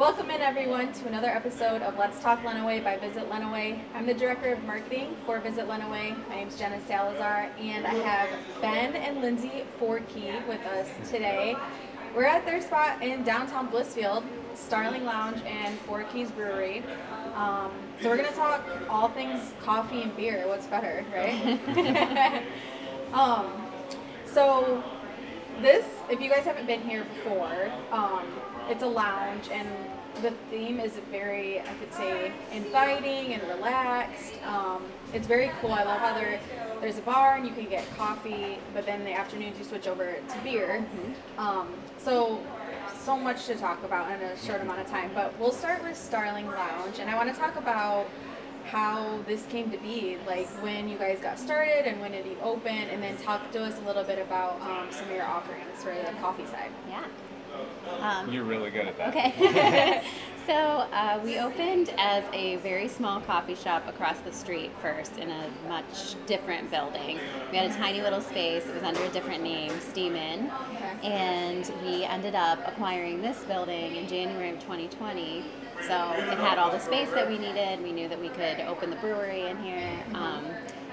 Welcome in everyone to another episode of Let's Talk Lenawee by Visit Lenawee. I'm the Director of Marketing for Visit Lenawee. My name is Jenna Salazar and I have Ben and Lindsay Forkey with us today. We're at their spot in downtown Blissfield, Starling Lounge and Forkey's Brewery. So we're going to talk all things coffee and beer. What's better, right? So this, if you guys haven't been here before, it's a lounge and the theme is very, I could say, inviting and relaxed. It's very cool. I love how there's a bar and you can get coffee, but then in the afternoons you switch over to beer. So much to talk about in a short amount of time, but we'll start with Starling Lounge, and I want to talk about how this came to be, like when you guys got started and when did you open, and then talk to us a little bit about some of your offerings for the coffee side. Yeah. You're really good at that. Okay. So we opened as a very small coffee shop across the street first in a much different building. We had a tiny little space. It was under a different name, Steam Inn. Okay. And we ended up acquiring this building in January of 2020. So it had all the space that we needed. We knew that we could open the brewery in here.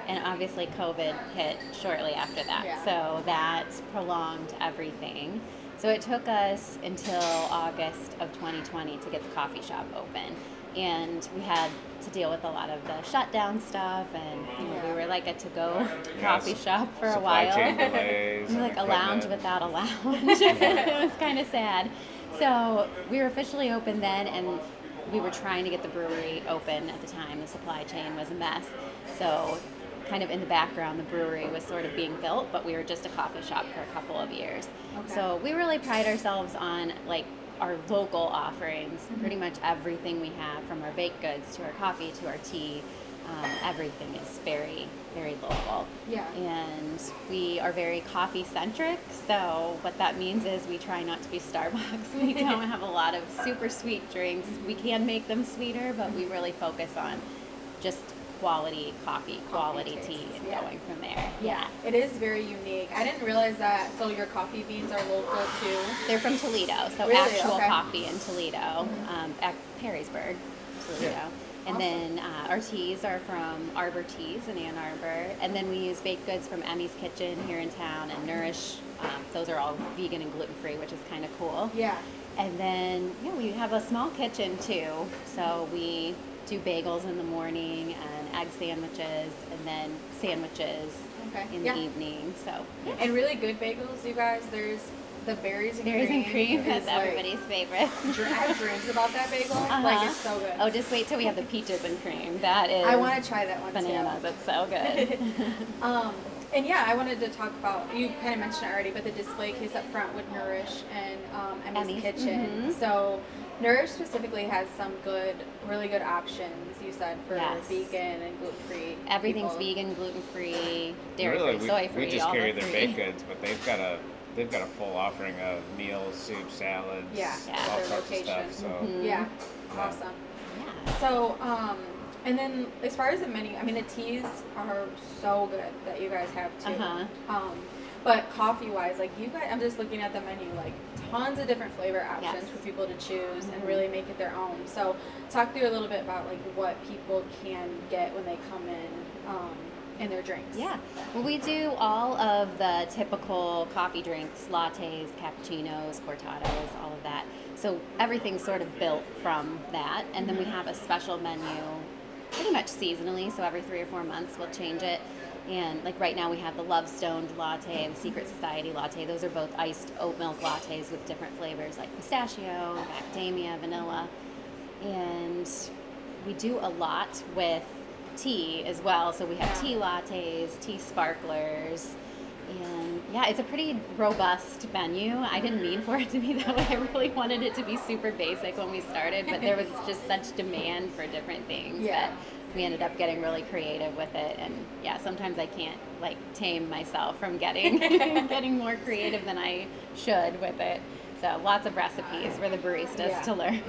And obviously COVID hit shortly after that. Yeah. So that prolonged everything. So it took us until August of 2020 to get the coffee shop open. And we had to deal with a lot of the shutdown stuff, and we were like a to-go coffee shop for a while. Supply chain delays. We were like a lounge without a lounge. It was kind of sad. So we were officially open then, and we were trying to get the brewery open at the time. The supply chain was a mess. So kind of in the background, the brewery was sort of being built, but we were just a coffee shop for a couple of years. Okay. So we really pride ourselves on like our local offerings. Pretty much everything we have, from our baked goods to our coffee to our tea, everything is very, very local. Yeah. And we are very coffee centric. So what that means is we try not to be Starbucks. We don't have a lot of super sweet drinks. We can make them sweeter, but we really focus on just quality coffee, quality tea, and going from there. Yeah. It is very unique. I didn't realize that. So your coffee beans are local too? They're from Toledo, so Really? actual Okay. coffee in Toledo, at Perrysburg, Toledo. Yeah. And then our teas are from Arbor Teas in Ann Arbor. And then we use baked goods from Emmy's Kitchen here in town, and Nourish. Those are all vegan and gluten-free, which is kind of cool. Yeah. And then, we have a small kitchen too. So we do bagels in the morning and egg sandwiches, and then sandwiches in the evening. So, And really good bagels, you guys. There's the berries and cream. is That's like- everybody's favorite. I have dreams about that bagel. Like, it's so good. Oh, just wait till we have the peaches and cream. That is I want to try that one bananas. It's so good. And yeah, I wanted to talk about, you kind of mentioned it already, but the display case up front with Nourish and Emmy's Kitchen. So Nourish specifically has some really good options, you said, for vegan and gluten-free Everything's people. vegan, gluten-free, dairy-free, Really, soy-free, we just all carry the their three. baked goods, but they've got a full offering of meals, soup, salads, all their sorts location. of stuff. So Yeah, awesome. Yeah. So, and then as far as the menu, I mean, the teas are so good that you guys have too. But coffee-wise, like you guys, I'm just looking at the menu, like tons of different flavor options for people to choose and really make it their own. So, talk through a little bit about like what people can get when they come in their drinks. Yeah. Well, we do all of the typical coffee drinks, lattes, cappuccinos, cortados, all of that. So everything's sort of built from that. And then we have a special menu pretty much seasonally. So every 3 or 4 months we'll change it. And like right now we have the Love Stoned latte and the Secret Society latte. Those are both iced oat milk lattes with different flavors like pistachio, macadamia, vanilla. And we do a lot with tea as well. So we have tea lattes, tea sparklers, and it's a pretty robust menu. I didn't mean for it to be that way. I really wanted it to be super basic when we started, but there was just such demand for different things that we ended up getting really creative with it. And sometimes I can't like tame myself from getting more creative than I should with it. So lots of recipes for the baristas to learn.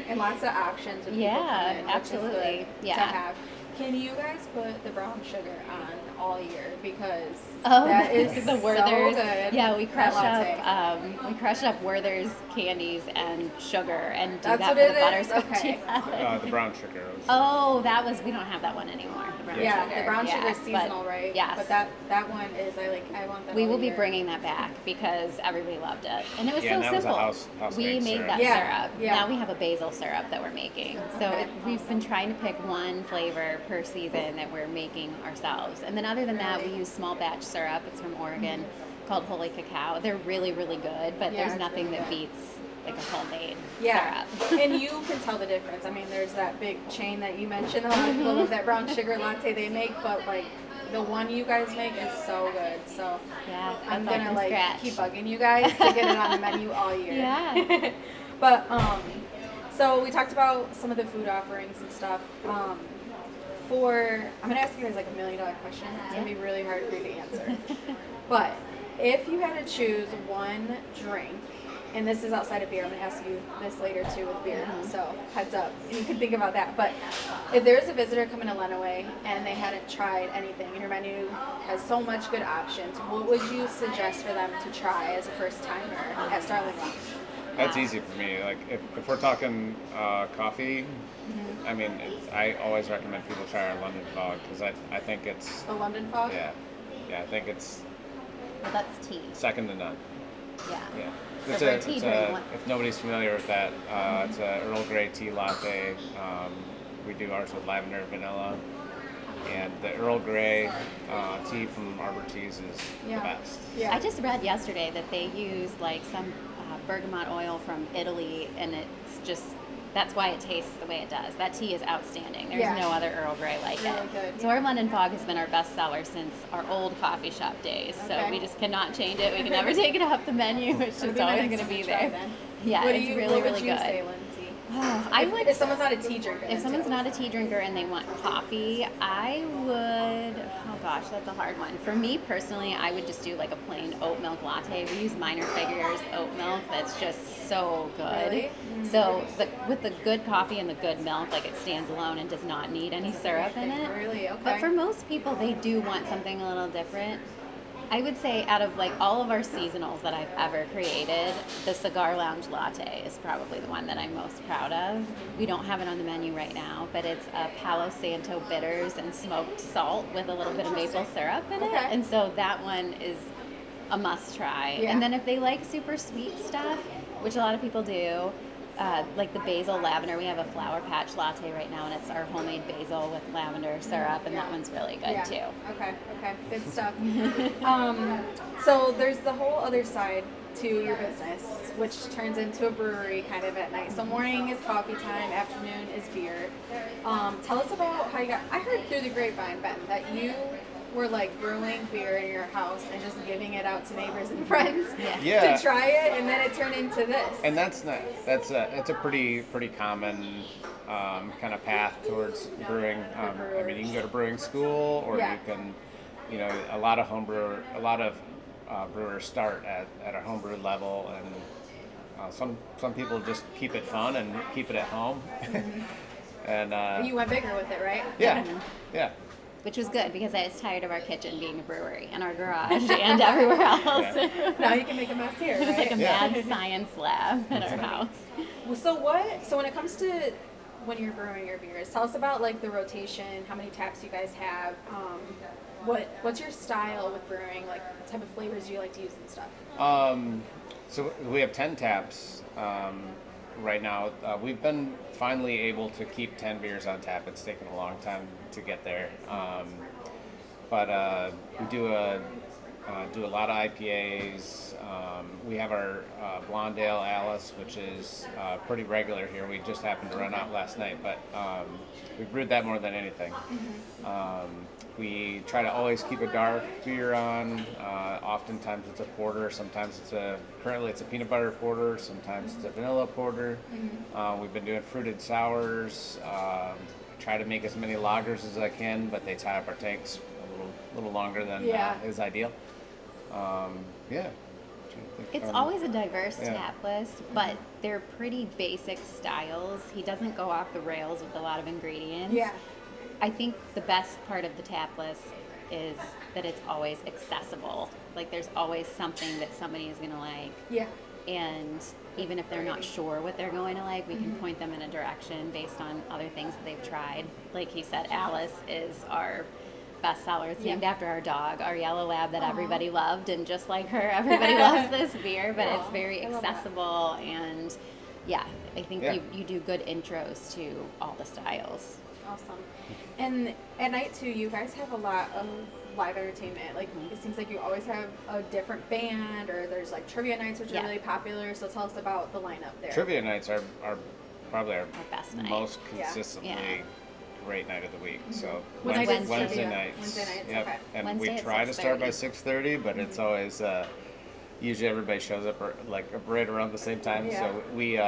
And lots of options when people come in, which is absolutely. good to have. Can you guys put the brown sugar on all year because Oh, that is the Werther's. so good. Yeah, we crush that latte. up Werther's candies and sugar and do That's that what for it the is? butterscotch. Okay. Yeah. The brown sugar. Oh, we don't have that one anymore. The brown Yeah, sugar. the brown sugar is but seasonal, right? Yes. But that one is I want that. We all will be year. bringing that back because everybody loved it, and it was Yeah, so and that simple. was a house We made made syrup. that Yeah, syrup. yeah. Now we have a basil syrup that we're making. So Okay. we've been trying to pick one flavor per season that we're making ourselves, and then other than that, Really? we use small batch syrup. It's from Oregon, called Holy Cacao. They're really, really good, but Yeah, there's it's nothing really that good. beats like a homemade Yeah, syrup. and you can tell the difference. I mean, there's that big chain that you mentioned. A lot of people love that brown sugar latte they make, but like the one you guys make is so good. So Yeah, I'm that's all gonna from like scratch. keep bugging you guys to get it on the menu all year. Yeah. But so we talked about some of the food offerings and stuff. I'm gonna ask you guys like $1 million question. It's gonna be really hard for you to answer. But if you had to choose one drink, and this is outside of beer, I'm gonna ask you this later too with beer. So heads up, you can think about that. But if there's a visitor coming to Lenawee and they hadn't tried anything, and your menu has so much good options, what would you suggest for them to try as a first timer at Starling Lounge? That's easy for me. Like if we're talking coffee, I mean, I always recommend people try our London Fog because I think it's The London Fog? yeah, I think it's Well, that's tea. second to none. Yeah. Yeah. So It's for a, a tea it's drink, a, what- if nobody's familiar with that, it's a Earl Grey tea latte. We do ours with lavender vanilla, and the Earl Grey tea from Arbor Teas is the best. Yeah. I just read yesterday that they use like some bergamot oil from Italy, and that's why it tastes the way it does. That tea is outstanding. There's Yeah. no other Earl Grey like Really it. good, So yeah. our London Fog has been our best seller since our old coffee shop days. Okay. So we just cannot change it. We can never take it off the menu. It's That'd just be my always next going to be one try there. then. Yeah, What it's do you, really, what would really you good. say, Lindsay? I would. If someone's not a tea drinker. If then someone's too. not a tea drinker and they want coffee, I would, oh gosh, that's a hard one. For me personally, I would just do like a plain oat milk latte. We use Minor Figures oat milk. That's just so good. Really? So with the good coffee and the good milk, like it stands alone and does not need any syrup in it. Really? Okay. But for most people, they do want something a little different. I would say out of like all of our seasonals that I've ever created, the Cigar Lounge Latte is probably the one that I'm most proud of. We don't have it on the menu right now, but it's a Palo Santo bitters and smoked salt with a little bit of maple syrup in it. Okay. And so that one is a must try. Yeah. And then if they like super sweet stuff, which a lot of people do, like the basil lavender, we have a flower patch latte right now, and it's our homemade basil with lavender syrup, and that one's really good too. Okay, good stuff. So there's the whole other side to your business, which turns into a brewery kind of at night. So morning is coffee time, afternoon is beer. Tell us about how you got. I heard through the grapevine, Ben, that you were like brewing beer in your house and just giving it out to neighbors and friends Yeah. to try it, and then it turned into this. And that's a pretty common kind of path towards brewing. I mean, you can go to brewing school, or Yeah. you can, a lot of brewers start at a homebrew level, and some people just keep it fun and keep it at home. And You went bigger with it, right? yeah. Which was good because I was tired of our kitchen being a brewery and our garage and everywhere else. Yeah. Now you can make a mess here, It was like a right? Yeah. mad science lab at our house. Well, so when it comes to when you're brewing your beers, tell us about like the rotation, how many taps you guys have, what's your style with brewing, like what type of flavors you like to use and stuff. So we have 10 taps right now. We've been finally able to keep 10 beers on tap. It's taken a long time to get there. But we do a lot of IPAs. We have our Blonde Ale Alice, which is pretty regular here. We just happened to run out last night, but we brewed that more than anything. We try to always keep a dark beer on. Oftentimes it's a porter. Sometimes currently it's a peanut butter porter. Sometimes it's a vanilla porter. We've been doing fruited sours. Try to make as many lagers as I can, but they tie up our tanks a little longer than is ideal. It's always a diverse Yeah. tap list, but they're pretty basic styles. He doesn't go off the rails with a lot of ingredients. Yeah. I think the best part of the tap list is that it's always accessible. Like there's always something that somebody is going to like. Yeah. And even if they're not sure what they're going to like, we can point them in a direction based on other things that they've tried. Like he said, Alice is our bestseller. It's named after our dog, our yellow lab that everybody loved, and just like her, everybody loves this beer, but it's very accessible, and yeah, I think you do good intros to all the styles. Awesome. And at night too, you guys have a lot of live entertainment. Like it seems like you always have a different band, or there's like trivia nights, which are really popular. So tell us about the lineup there. Trivia nights are probably our best night. most consistently great night of the week. So Wednesday nights. Wednesday nights. Yep. Okay. And Wednesday we try to start by 6:30. 6:30, but it's always usually everybody shows up like right around the same time. Yeah. So we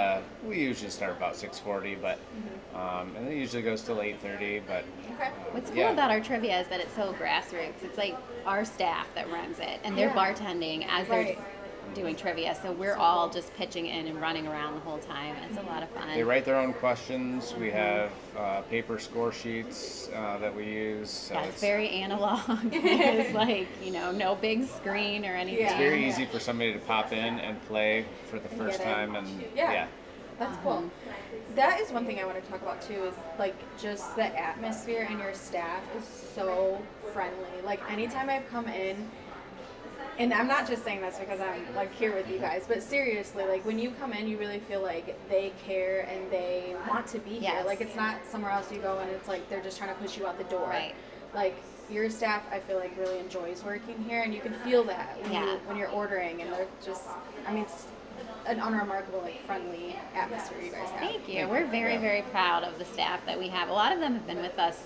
usually start about 6:40, but and it usually goes till 8:30. But What's cool about our trivia is that it's so grassroots. It's like our staff that runs it, and they're bartending as they're doing trivia. So we're all just pitching in and running around the whole time. It's a lot of fun. They write their own questions. We have paper score sheets that we use. So it's very analog. It's like, no big screen or anything. It's very easy for somebody to pop in and play for the first time. And that's cool. That is one thing I want to talk about too, is like just the atmosphere, and your staff is so friendly. Like anytime I've come in, and I'm not just saying this because I'm like here with you guys, but seriously, like when you come in, you really feel like they care and they want to be here. Like it's not somewhere else you go and it's like they're just trying to push you out the door. Right. Like your staff, I feel like really enjoys working here, and you can feel that when you're ordering, and they're just, I mean, it's an unremarkable, like friendly atmosphere you guys have. Thank you. We're very, very proud of the staff that we have. A lot of them have been with us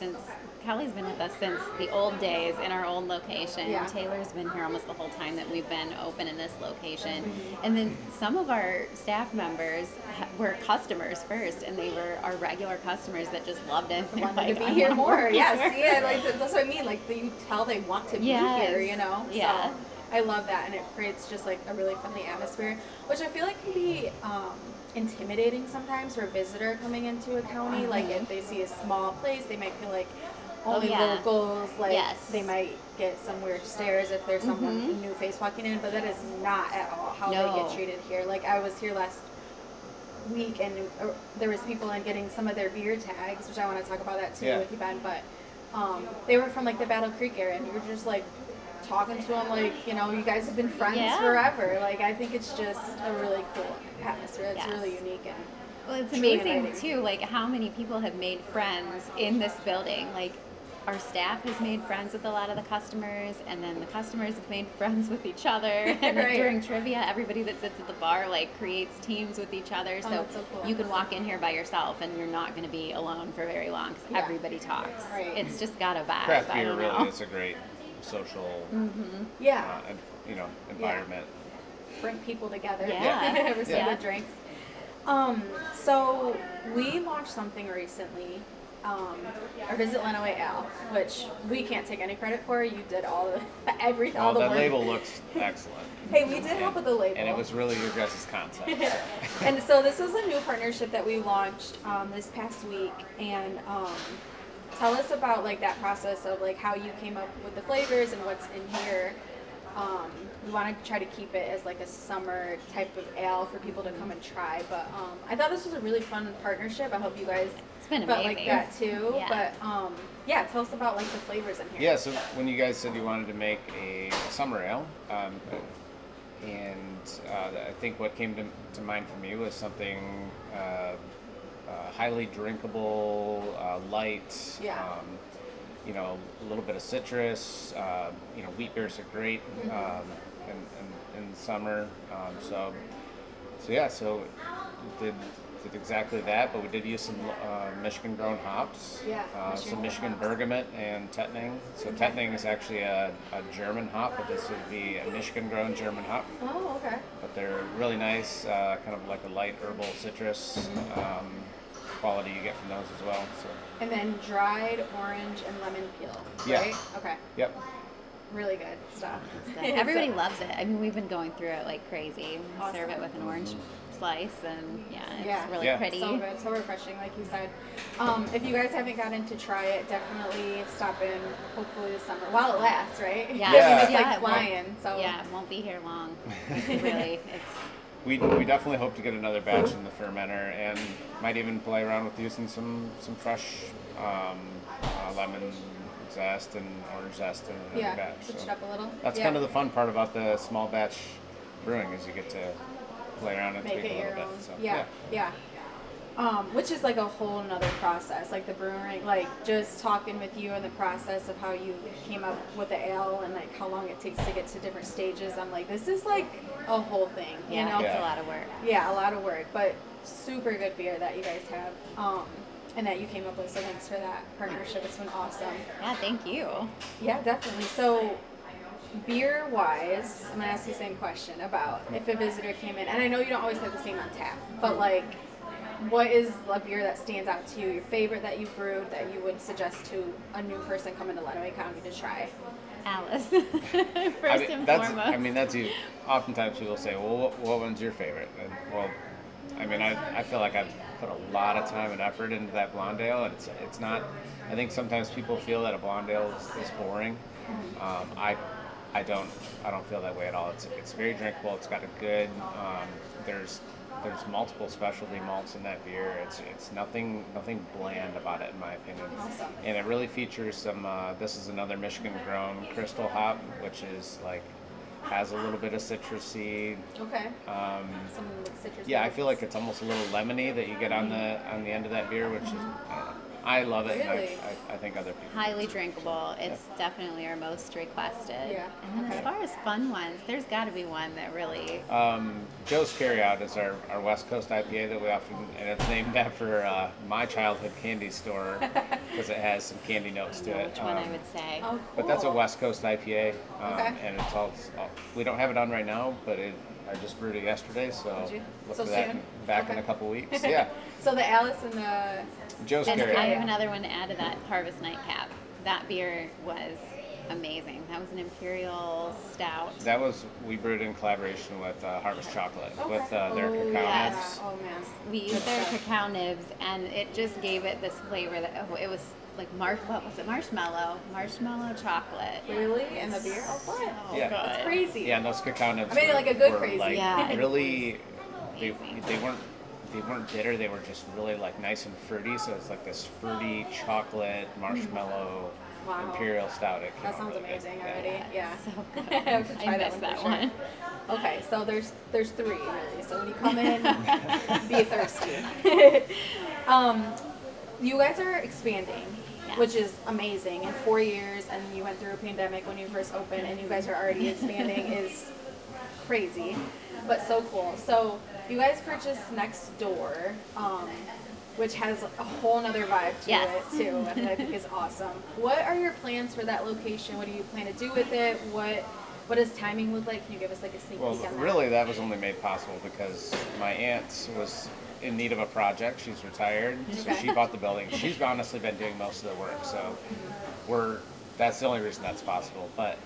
Kelly's been with us since the old days in our old location. Yeah. Taylor's been here almost the whole time that we've been open in this location. And then some of our staff members were customers first, and they were our regular customers that just loved it. They wanted to be here more. Yes, like that's what I mean. Like you tell they want to be here, Yeah. So I love that, and it creates just like a really friendly atmosphere, which I feel like can be intimidating sometimes for a visitor coming into a county. Like if they see a small place, they might feel like only locals, like they might get some weird stares if there's someone a new face walking in, but that is not at all how they get treated here. Like I was here last week, and there was people in getting some of their beer tags, which I want to talk about that too with you, Ben, but they were from like the Battle Creek area, and you were just like talking to them like, you guys have been friends forever. Like I think it's just a really cool atmosphere. It's really unique, and well, it's amazing too, like how many people have made friends in this building. Like our staff has made friends with a lot of the customers, and then the customers have made friends with each other. And then during trivia, everybody that sits at the bar like creates teams with each other. So cool. you can walk in here by yourself, and you're not going to be alone for very long because everybody talks. It's just got a vibe. Craft beer really is a great social, environment. Bring people together. Yeah. The drinks. So we launched something recently, our Visit Lenawee Ale, which we can't take any credit for. You did all the all the that work. label looks excellent. Hey, we did help with the label. And it was really your guys' concept. So. And so this is a new partnership that we launched this past week, and tell us about like that process of like how you came up with the flavors and what's in here. We want to try to keep it as like a summer type of ale for people to come and try, but I thought this was a really fun partnership. I hope you guys felt like that too. But tell us about like the flavors in here. Yeah, so when you guys said you wanted to make a summer ale, I think what came to mind for me was something highly drinkable, light. A little bit of citrus. Wheat beers are great in the summer. So did exactly that, but we did use some Michigan-grown hops. Some Michigan bergamot and Tettning. So Tettning is actually a German hop, but this would be a Michigan-grown German hop. Oh, okay. But they're really nice, kind of like a light herbal citrus quality you get from those as well. So. And then dried orange and lemon peel, right? Okay. Yep. Really good stuff. Everybody loves it. I mean, we've been going through it like crazy. We serve it with an orange slice, and it's Yeah. really Yeah. pretty. So good, so refreshing, like you said. If you guys haven't gotten to try it, definitely stop in. Hopefully this summer, while it lasts, right? Yeah, I mean, it's yeah, like it won't- flying. So Yeah, it won't be here long. Really, it's We definitely hope to get another batch in the fermenter, and might even play around with using some fresh lemon zest and orange zest in another batch. switch So it up a little. that's kind of the fun part about the small batch brewing, is you get to play around and make tweak it a little your bit. own. So, Yeah. Which is like a whole nother process, like the brewing, like just talking with you and the process of how you came up with the ale and like how long it takes to get to different stages. I'm like, this is like a whole thing, you know? it's a lot of work. Yeah, a lot of work, but super good beer that you guys have, and that you came up with. So thanks for that partnership. It's been awesome. Yeah, thank you. Yeah, definitely. So, beer wise, I'm gonna ask you the same question about if a visitor came in, and I know you don't always have the same on tap, but like, what is a beer that stands out to you, your favorite that you've brewed that you would suggest to a new person coming to Lenawee County to try? Alice, first and foremost. I mean, that's you. Oftentimes people say, well, what one's your favorite? And, well, I mean, I feel like I've put a lot of time and effort into that blonde ale, and it's not. I think sometimes people feel that a blonde ale is boring. I don't feel that way at all. It's very drinkable. It's got a good. There's multiple specialty malts in that beer. It's nothing bland about it, in my opinion. Awesome. And it really features some. This is another Michigan grown crystal hop, which is like has a little bit of citrusy. Okay. Some like citrus. Yeah, I notes. feel like it's almost a little lemony that you get on the end of that beer, which is I don't know. I love it. Really? And I think other people. Highly drinkable. It's definitely our most requested. Yeah. And then as far as fun ones, there's got to be one that really. Joe's Carryout is our West Coast IPA that we often, and it's named after my childhood candy store because it has some candy notes to it. Which one I would say? Oh, cool. But that's a West Coast IPA, Okay. and it's all. We don't have it on right now, but I just brewed it yesterday, so Did you? look So for that soon? back in Okay. a couple weeks. Yeah, So the Alice and the Joe's And I Carryout. have another one to add to that, Harvest Nightcap. That beer was amazing. That was an imperial stout. That was we brewed in collaboration with Harvest Chocolate with their Oh, cacao yeah. nibs. Oh man. We used their cacao nibs, and it just gave it this flavor that it was like what was it? Marshmallow chocolate. Really? In the beer? Oh, what? So Yeah. good. That's crazy. Yeah, and those cacao nibs. I mean, were- like a good were, crazy. Like, Yeah. really. They Amazing. weren't bitter. They were just really like nice and fruity. So it's like this fruity chocolate marshmallow Wow. imperial stout. It came That out sounds really good. amazing already. Yeah. So good. I have to try I that missed one that for sure. one. Okay, so there's three really. So when you come in, be thirsty. You guys are expanding, Yes. which is amazing. In 4 years, and you went through a pandemic when you first opened, and you guys are already expanding is crazy, but so cool. So you guys purchased next door, which has a whole nother vibe to Yes. it too, and I think is awesome. What are your plans for that location? What do you plan to do with it? What does timing look like? Can you give us like a sneak Well, peek on that? really, that was only made possible because my aunt was in need of a project. She's retired, so Okay. she bought the building. She's honestly been doing most of the work, so that's the only reason that's possible. But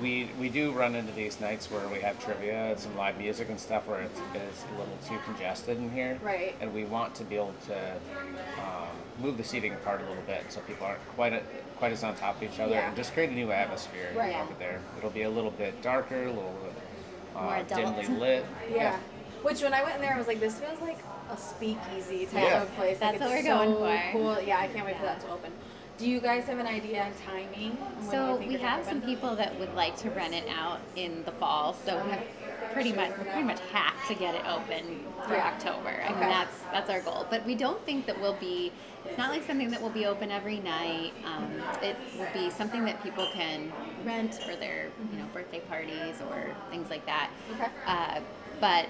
we do run into these nights where we have trivia and some live music and stuff where it's a little too congested in here, Right. and we want to be able to move the seating apart a little bit so people aren't quite as on top of each other, Yeah. and just create a new atmosphere Right. over there. It'll be a little bit darker, a little bit More adult. dimly lit. Yeah. Which when I went in there, I was like, this feels like a speakeasy type Yeah. of place. That's like, what it's we're going so for. Cool. Yeah, I can't wait for that to open. Do you guys have an idea on timing? When So you think we it'll have some open? people that would like to rent it out in the fall. So we have pretty much have to get it open for Yeah. October. I mean, Okay. that's our goal. But we don't think that we'll be. It's not like something that will be open every night. It will be something that people can rent for their birthday parties or things like that. Okay. But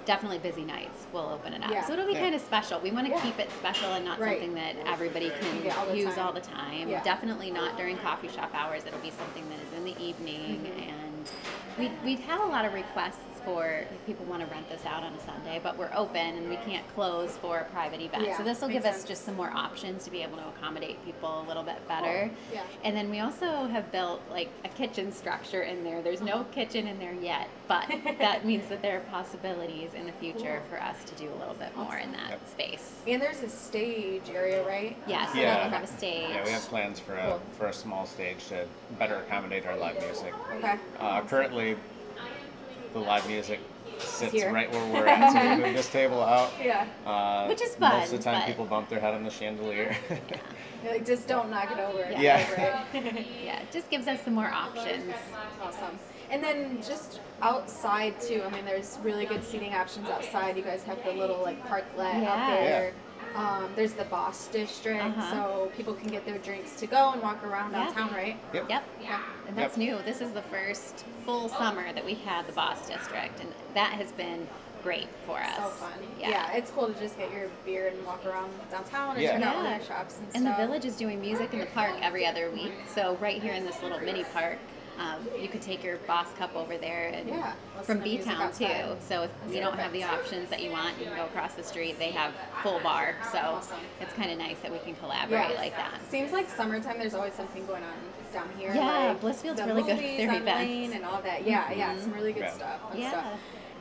definitely busy nights we'll open it up. Yeah. So it'll be Yeah. kind of special. We want to Yeah. keep it special and not Right. something that everybody can get all the use time. all the time. Yeah. Definitely not during coffee shop hours. It'll be something that is in the evening, Mm-hmm. and we'd have a lot of requests for people want to rent this out on a Sunday, but we're open and we can't close for a private event. Yeah, So this will makes give us sense. just some more options to be able to accommodate people a little bit better. Yeah. And then we also have built like a kitchen structure in there. There's no kitchen in there yet, but that means that there are possibilities in the future for us to do a little bit more in that space. And there's a stage area, right? Yes, Yeah. we'll have a stage. Yeah, we have plans for Cool. a small stage to better accommodate our live music. Okay. Currently, the live music sits Here. right where we're at, so we moved this table out. Yeah. Which is fun, Most of the time, but- people bump their head on the chandelier. You're like, just don't knock it over. Yeah. Right? Yeah, it just gives us some more options. Awesome. And then just outside too, I mean, there's really good seating options outside. You guys have the little like parklet Yeah. out there. There's the Boss District, so people can get their drinks to go and walk around Yeah. downtown, right? Yep. Yep. Yeah. And that's new. This is the first full summer that we've had the Boss District, and that has been great for us. So fun. Yeah. Yeah, it's cool to just get your beer and walk around downtown and Yeah. check out all Yeah. your shops and stuff. And the village is doing music in the park every other week. So right here in this little mini park, you could take your Boss Cup over there and Yeah, listen from to music B-Town too. outside. So if you don't have the options that you want, you can go across the street. They have full bar. So Awesome. it's kind of nice that we can collaborate like that. Seems like summertime. There's always something going on down here. Yeah, like Blissfield's the really good with movies their on events. Lane and all that. Yeah, yeah, some really good Yeah. stuff. Fun Yeah. stuff.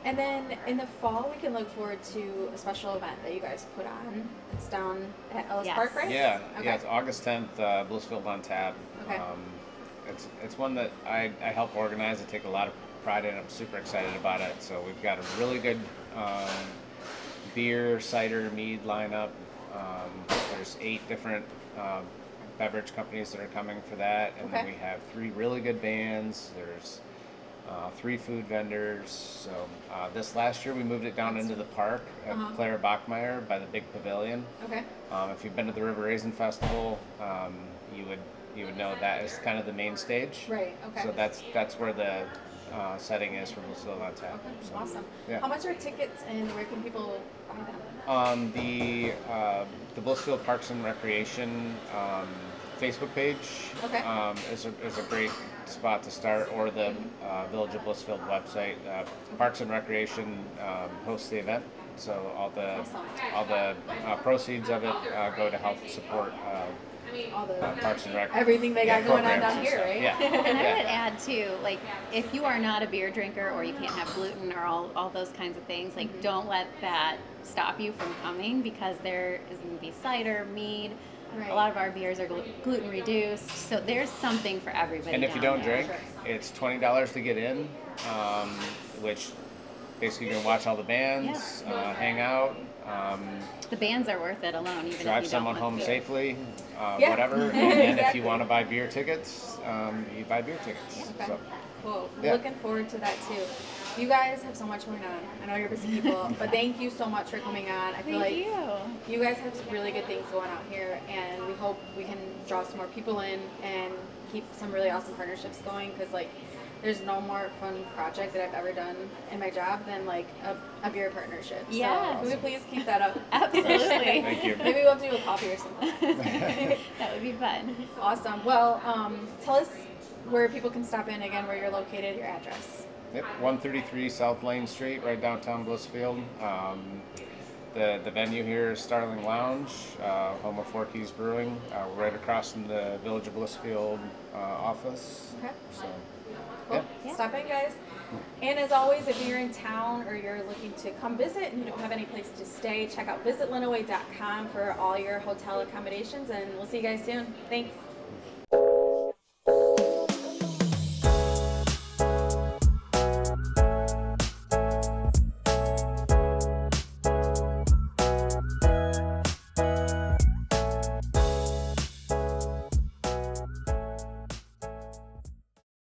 And then in the fall, we can look forward to a special event that you guys put on. It's down at Ellis Yes. Park, right? Yeah, Okay. yeah. It's August 10th, Blissfield on tap. Okay. It's one that I help organize. I take a lot of pride in. I'm super excited about it. So we've got a really good beer, cider, mead lineup. There's 8 different beverage companies that are coming for that, and then Okay. we have 3 really good bands. There's 3 food vendors. So this last year we moved it down into the park at Clara Bachmeyer by the big pavilion. Okay. If you've been to the River Raisin Festival, you would know that is kind of the main stage. Right. Okay. So that's where the setting is for Blissfield on Tap. Okay, So, awesome. yeah. How much are tickets and where can people buy them? The Blissfield Parks and Recreation Facebook page Okay. is a great spot to start, or the Village of Blissfield website. Parks and Recreation hosts the event, so all the proceeds of it go to help support All the Parks and Rec. everything they got going on programs down and here, stuff. right? Yeah. And I Yeah. would add too, like if you are not a beer drinker or you can't have gluten or all those kinds of things, like don't let that stop you from coming, because there is going to be cider, mead. Right. A lot of our beers are gluten reduced, so there's something for everybody. And if you down don't there. drink, it's $20 to get in, which basically you can watch all the bands, hang out, The bands are worth it alone, even drive if you someone don't home want safely, Yeah. whatever. And then if Exactly. you want to buy beer tickets, you buy beer tickets. Okay. So, Cool. Yeah. Looking forward to that too. You guys have so much going on. I know you're busy people, but thank you so much for coming on. I feel like you guys have some really good things going out here, and we hope we can draw some more people in and keep some really awesome partnerships going, because like there's no more fun project that I've ever done in my job than like a beer partnership. Yes. So can we please keep that up? Absolutely. Thank you. Maybe we'll do a coffee or something. That would be fun. Awesome. Well, tell us where people can stop in again, where you're located, your address. Yep, 133 South Lane Street, right downtown Blissfield. The venue here is Starling Lounge, home of Four Keys Brewing. We're right across from the Village of Blissfield office. Okay. So, Cool. Yeah. Stop in, guys. And as always, if you're in town or you're looking to come visit and you don't have any place to stay, check out visitlenawee.com for all your hotel accommodations, and we'll see you guys soon. Thanks.